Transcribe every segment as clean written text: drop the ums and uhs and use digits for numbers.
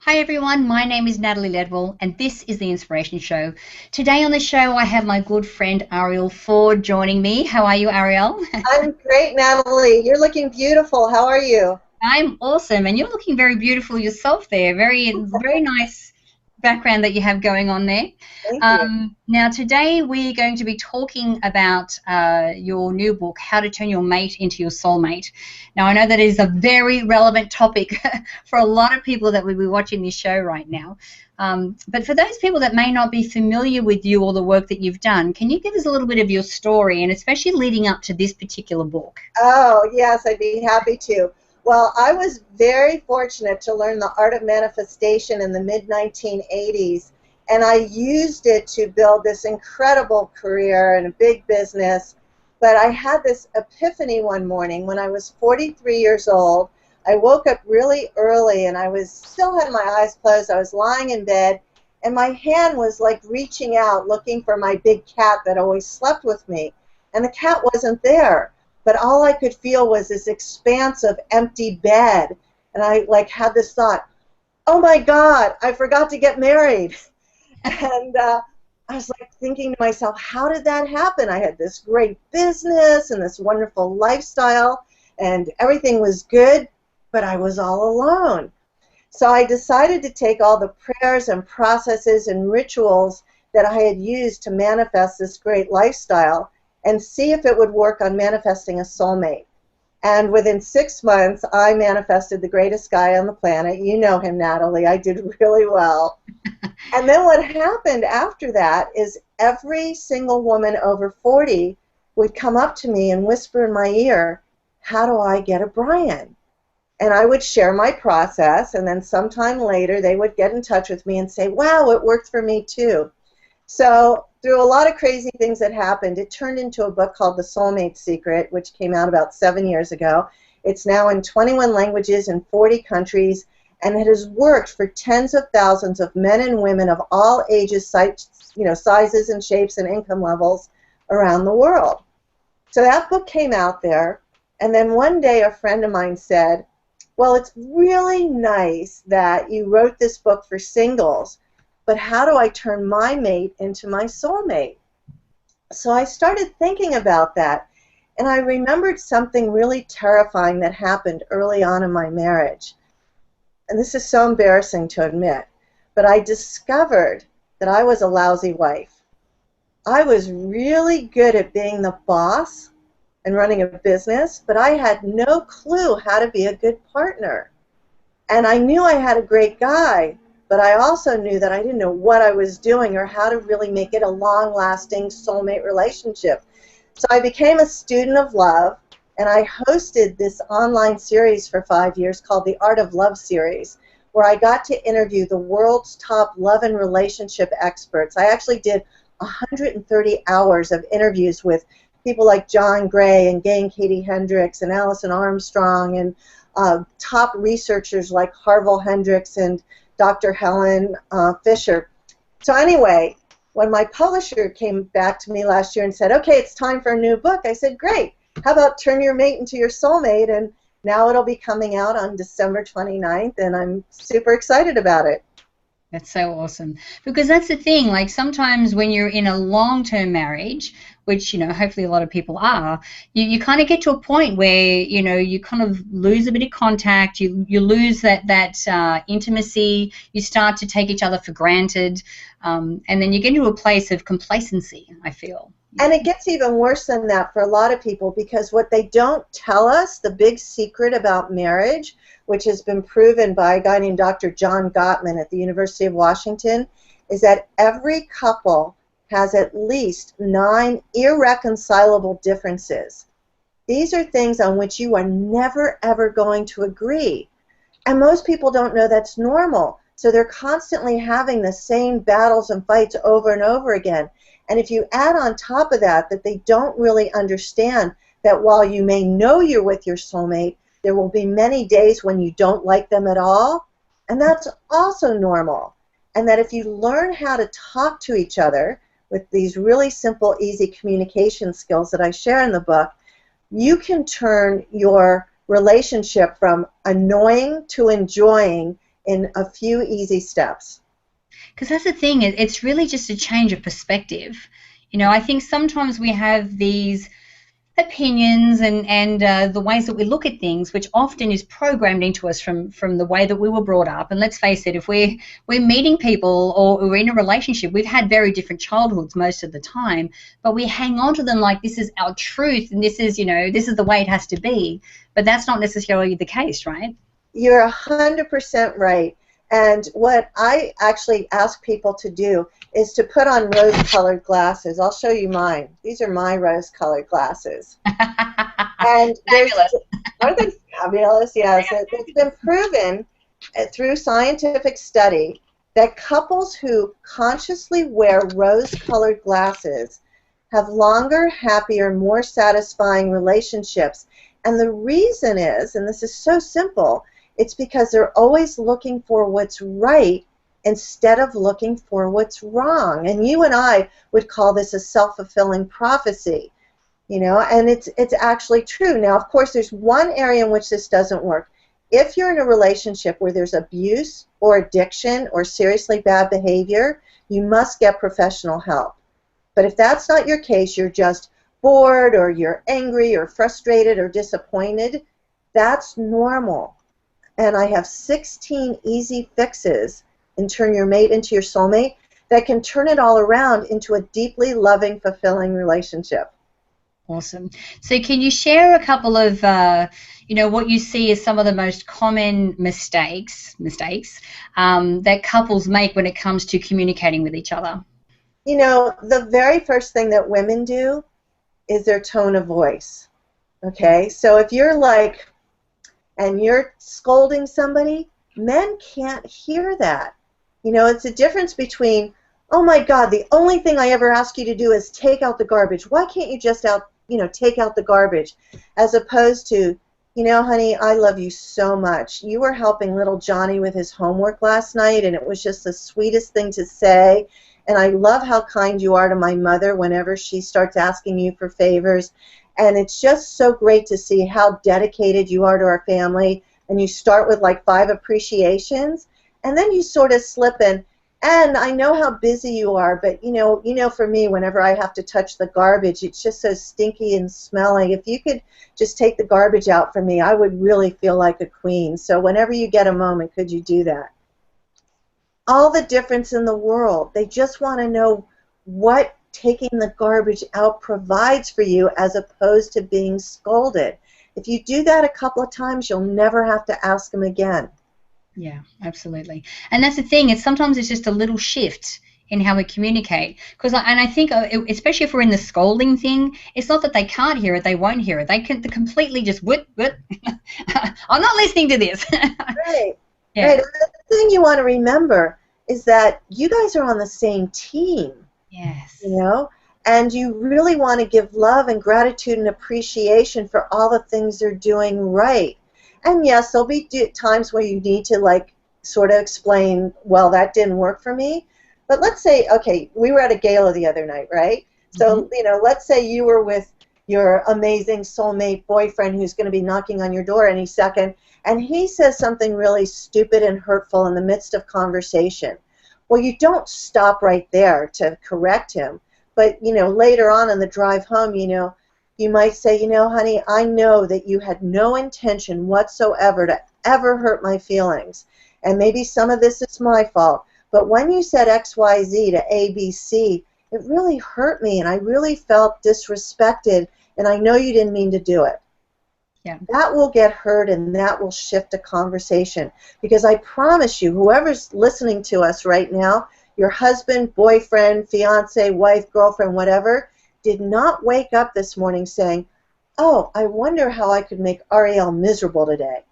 Hi everyone, my name is Natalie Ledwell and this is The Inspiration Show. Today on the show I have my good friend Arielle Ford joining me. How are you, Arielle? I'm great, Natalie. You're looking beautiful. How are you? I'm awesome and you're looking very beautiful yourself there. Very nice background that you have going on there. Thank you. Now today we're going to be talking about your new book, How to Turn Your Mate into Your Soulmate. Now I know that is a very relevant topic for a lot of people that will be watching this show right now. But for those people that may not be familiar with you or the work that you've done, can you give us a little bit of your story and especially leading up to this particular book? Oh, yes, I'd be happy to. Well, I was very fortunate to learn the art of manifestation in the mid-1980s, and I used it to build this incredible career and a big business. But I had this epiphany one morning when I was 43 years old. I woke up really early, and I was still had my eyes closed. I was lying in bed, and my hand was like reaching out, looking for my big cat that always slept with me. And the cat wasn't there. But all I could feel was this expanse of empty bed. And I like had this thought, oh my God, I forgot to get married. And I was like thinking to myself, how did that happen? I had this great business and this wonderful lifestyle and everything was good, but I was all alone. So I decided to take all the prayers and processes and rituals that I had used to manifest this great lifestyle and see if it would work on manifesting a soulmate. And within 6 months, I manifested the greatest guy on the planet. You know him, Natalie. I did really well. And then what happened after that is every single woman over 40 would come up to me and whisper in my ear, how do I get a Brian? And I would share my process, and then sometime later they would get in touch with me and say, wow, it worked for me too. So through a lot of crazy things that happened, it turned into a book called The SoulMate Secret, which came out about 7 years ago. It's now in 21 languages in 40 countries, and it has worked for tens of thousands of men and women of all ages, sizes and shapes and income levels around the world. So that book came out there, and then one day a friend of mine said, well, it's really nice that you wrote this book for singles, but how do I turn my mate into my soulmate? So I started thinking about that, and I remembered something really terrifying that happened early on in my marriage. And this is so embarrassing to admit, but I discovered that I was a lousy wife. I was really good at being the boss and running a business, but I had no clue how to be a good partner. And I knew I had a great guy, but I also knew that I didn't know what I was doing or how to really make it a long-lasting soulmate relationship. So I became a student of love, and I hosted this online series for 5 years called the Art of Love series, where I got to interview the world's top love and relationship experts. I actually did 130 hours of interviews with people like John Gray and Gay and Katie Hendricks and Alison Armstrong and top researchers like Harville Hendricks and Dr. Helen Fisher. So anyway, when my publisher came back to me last year and said, okay, it's time for a new book, I said, great. How about Turn Your Mate into Your Soulmate? And now it'll be coming out on December 29th, and I'm super excited about it. That's so awesome. Because that's the thing, like sometimes when you're in a long-term marriage, which, hopefully a lot of people are, you kind of get to a point where, you kind of lose a bit of contact, you lose that intimacy, you start to take each other for granted, and then you get into a place of complacency, I feel. And it gets even worse than that for a lot of people, because what they don't tell us, the big secret about marriage, which has been proven by a guy named Dr. John Gottman at the University of Washington, is that every couple has at least 9 irreconcilable differences. These are things on which you are never, ever going to agree. And most people don't know that's normal. So they're constantly having the same battles and fights over and over again. And if you add on top of that they don't really understand that while you may know you're with your soulmate, there will be many days when you don't like them at all, and that's also normal. And that if you learn how to talk to each other with these really simple, easy communication skills that I share in the book, you can turn your relationship from annoying to enjoying in a few easy steps. Because that's the thing, it's really just a change of perspective. I think sometimes we have these opinions and the ways that we look at things, which often is programmed into us from the way that we were brought up. And let's face it, if we're meeting people or we're in a relationship, we've had very different childhoods most of the time, but we hang on to them like this is our truth and this is the way it has to be. But that's not necessarily the case, right? You're 100% right. And what I actually ask people to do is to put on rose-colored glasses. I'll show you mine. These are my rose-colored glasses. And Fabulous. Aren't they fabulous? Yes. It's been proven through scientific study that couples who consciously wear rose-colored glasses have longer, happier, more satisfying relationships. And the reason is, and this is so simple, it's because they're always looking for what's right instead of looking for what's wrong. And you and I would call this a self-fulfilling prophecy, and it's actually true. Now, of course, there's one area in which this doesn't work. If you're in a relationship where there's abuse or addiction or seriously bad behavior, you must get professional help. But if that's not your case, you're just bored or you're angry or frustrated or disappointed, that's normal. And I have 16 easy fixes in Turn Your Mate into Your Soulmate that can turn it all around into a deeply loving, fulfilling relationship. Awesome. So can you share a couple of, what you see as some of the most common mistakes that couples make when it comes to communicating with each other? The very first thing that women do is their tone of voice. Okay? So if you're and you're scolding somebody, men can't hear that. It's a difference between, oh my God, the only thing I ever ask you to do is take out the garbage. Why can't you just take out the garbage? As opposed to, honey, I love you so much. You were helping little Johnny with his homework last night, and it was just the sweetest thing to say. And I love how kind you are to my mother whenever she starts asking you for favors. And it's just so great to see how dedicated you are to our family. And you start with 5 appreciations, and then you sort of slip in. And I know how busy you are, but for me, whenever I have to touch the garbage, it's just so stinky and smelly. If you could just take the garbage out for me, I would really feel like a queen. So whenever you get a moment, could you do that? All the difference in the world. They just want to know what taking the garbage out provides for you as opposed to being scolded. If you do that a couple of times, you'll never have to ask them again. Yeah, absolutely. And that's the thing. Sometimes it's just a little shift in how we communicate. I think, especially if we're in the scolding thing, it's not that they can't hear it, they won't hear it. They can completely just, what? I'm not listening to this. Right. Yeah. Right. The thing you want to remember is that you guys are on the same team. Yes. And you really want to give love and gratitude and appreciation for all the things they're doing right. And yes, there'll be times where you need to sort of explain, well, that didn't work for me. But let's say, okay, we were at a gala the other night, right? So, let's say you were with your amazing soulmate boyfriend who's going to be knocking on your door any second, and he says something really stupid and hurtful in the midst of conversation. Well, you don't stop right there to correct him. But, later on in the drive home, you might say, honey, I know that you had no intention whatsoever to ever hurt my feelings. And maybe some of this is my fault. But when you said X, Y, Z to A, B, C, it really hurt me, and I really felt disrespected, and I know you didn't mean to do it. Yeah. That will get heard, and that will shift a conversation. Because I promise you, whoever's listening to us right now, your husband, boyfriend, fiance, wife, girlfriend, whatever, did not wake up this morning saying, oh, I wonder how I could make Arielle miserable today.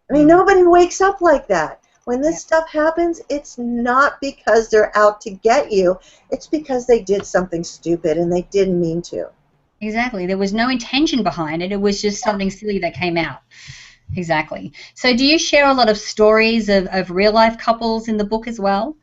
I mean, nobody wakes up like that. When this stuff happens, it's not because they're out to get you. It's because they did something stupid and they didn't mean to. Exactly. There was no intention behind it. It was just something silly that came out. Exactly. So do you share a lot of stories of real-life couples in the book as well?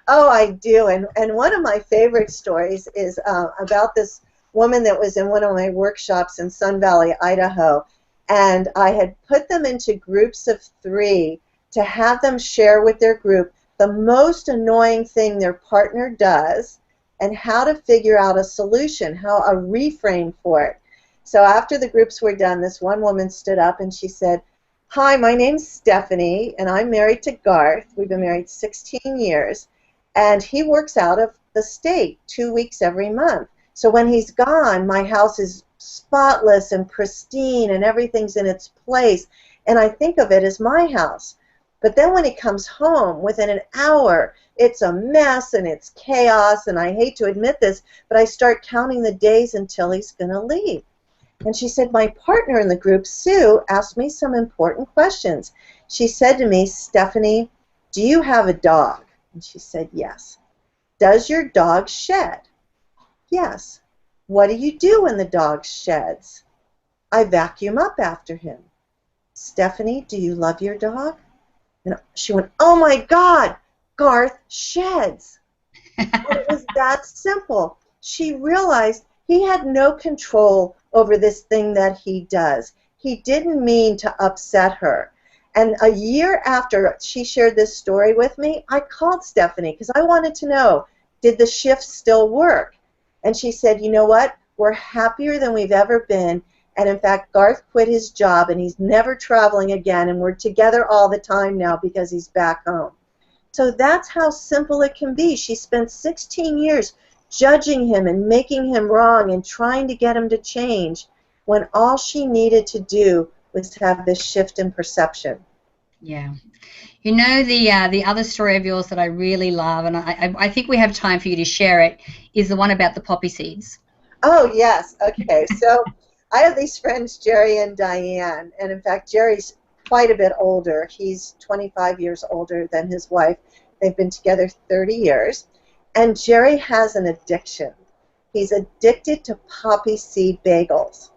Oh, I do. And one of my favorite stories is about this woman that was in one of my workshops in Sun Valley, Idaho. And I had put them into groups of 3 to have them share with their group the most annoying thing their partner does and how to figure out a solution, how a reframe for it. So after the groups were done, this one woman stood up and she said, "Hi, my name's Stephanie, and I'm married to Garth. We've been married 16 years, and he works out of the state 2 weeks every month. So when he's gone, my house is spotless and pristine, and everything's in its place, and I think of it as my house. But then when he comes home, within an hour, it's a mess and it's chaos, and I hate to admit this, but I start counting the days until he's going to leave." And she said, "My partner in the group, Sue, asked me some important questions. She said to me, 'Stephanie, do you have a dog?' And she said, 'Yes.' 'Does your dog shed?' 'Yes.' 'What do you do when the dog sheds?' 'I vacuum up after him.' 'Stephanie, do you love your dog?' And she went, "Oh my God, Garth sheds." And it was that simple. She realized he had no control over this thing that he does. He didn't mean to upset her. And a year after she shared this story with me, I called Stephanie because I wanted to know, did the shift still work? And she said, "You know what? We're happier than we've ever been. And in fact, Garth quit his job and he's never traveling again. And we're together all the time now because he's back home." So that's how simple it can be. She spent 16 years judging him and making him wrong and trying to get him to change when all she needed to do was to have this shift in perception. Yeah. You know, the other story of yours that I really love, and I think we have time for you to share it, is the one about the poppy seeds. Oh, yes. Okay. So I have these friends, Jerry and Diane, and in fact, Jerry's quite a bit older. He's 25 years older than his wife. They've been together 30 years. And Jerry has an addiction. He's addicted to poppy seed bagels.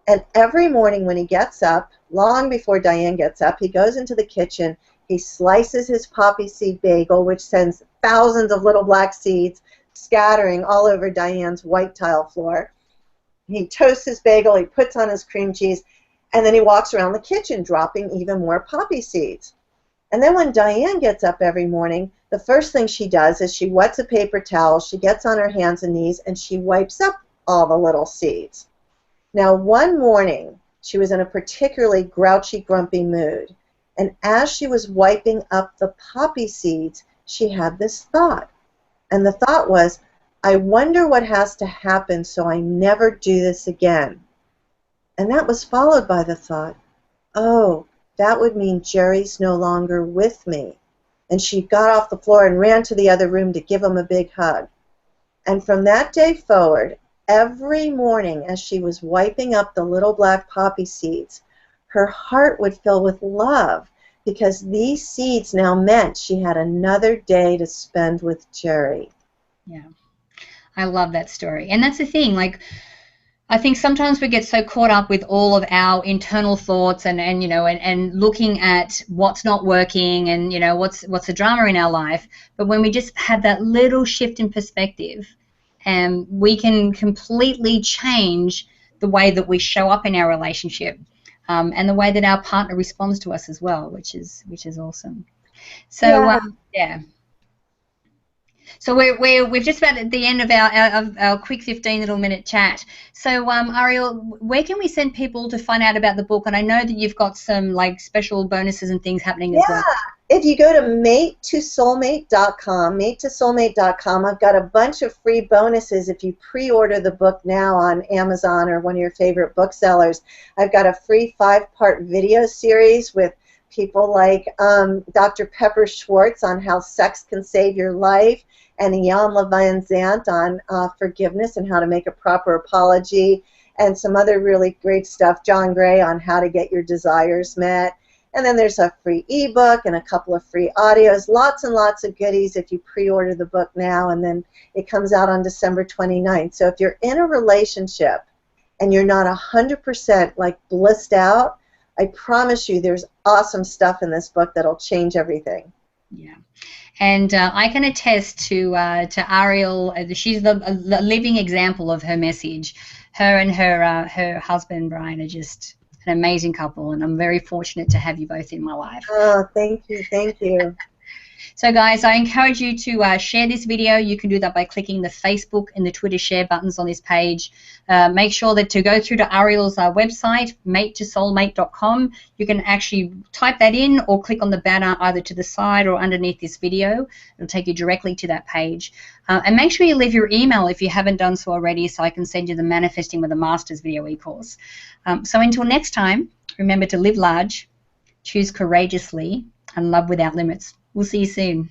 And every morning when he gets up, long before Diane gets up, he goes into the kitchen, he slices his poppy seed bagel, which sends thousands of little black seeds scattering all over Diane's white tile floor. He toasts his bagel, he puts on his cream cheese, and then he walks around the kitchen dropping even more poppy seeds. And then when Diane gets up every morning, the first thing she does is she wets a paper towel, she gets on her hands and knees, and she wipes up all the little seeds. Now, one morning, she was in a particularly grouchy, grumpy mood. And as she was wiping up the poppy seeds, she had this thought. And the thought was, "I wonder what has to happen so I never do this again." And that was followed by the thought, "Oh, that would mean Jerry's no longer with me." And she got off the floor and ran to the other room to give him a big hug. And from that day forward, every morning as she was wiping up the little black poppy seeds, her heart would fill with love because these seeds now meant she had another day to spend with Jerry. Yeah. I love that story. And that's the thing, like, I think sometimes we get so caught up with all of our internal thoughts and you know and looking at what's not working and you know what's the drama in our life. But when we just have that little shift in perspective, we can completely change the way that we show up in our relationship, and the way that our partner responds to us as well, which is awesome. So yeah. So we're just about at the end of our quick 15-minute chat. So Arielle, where can we send people to find out about the book? And I know that you've got some like special bonuses and things happening as well. Yeah, if you go to matetosoulmate.com, matetosoulmate.com, I've got a bunch of free bonuses if you pre-order the book now on Amazon or one of your favorite booksellers. I've got a free 5-part video series with people like Dr. Pepper Schwartz on how sex can save your life, and Jan Levine Zant on forgiveness and how to make a proper apology, and some other really great stuff, John Gray on how to get your desires met. And then there's a free ebook and a couple of free audios, lots and lots of goodies if you pre-order the book now, and then it comes out on December 29th. So if you're in a relationship and you're not 100% like blissed out, I promise you there's awesome stuff in this book that'll change everything. Yeah. And I can attest to Arielle. She's the living example of her message. Her and her husband Brian are just an amazing couple, and I'm very fortunate to have you both in my life. Oh, thank you. Thank you. So guys, I encourage you to share this video. You can do that by clicking the Facebook and the Twitter share buttons on this page. Make sure that to go through to Arielle's website, mate2soulmate.com. You can actually type that in or click on the banner either to the side or underneath this video. It'll take you directly to that page. And make sure you leave your email if you haven't done so already, so I can send you the Manifesting with a Masters video e-course. So until next time, remember to live large, choose courageously, and love without limits. We'll see you soon.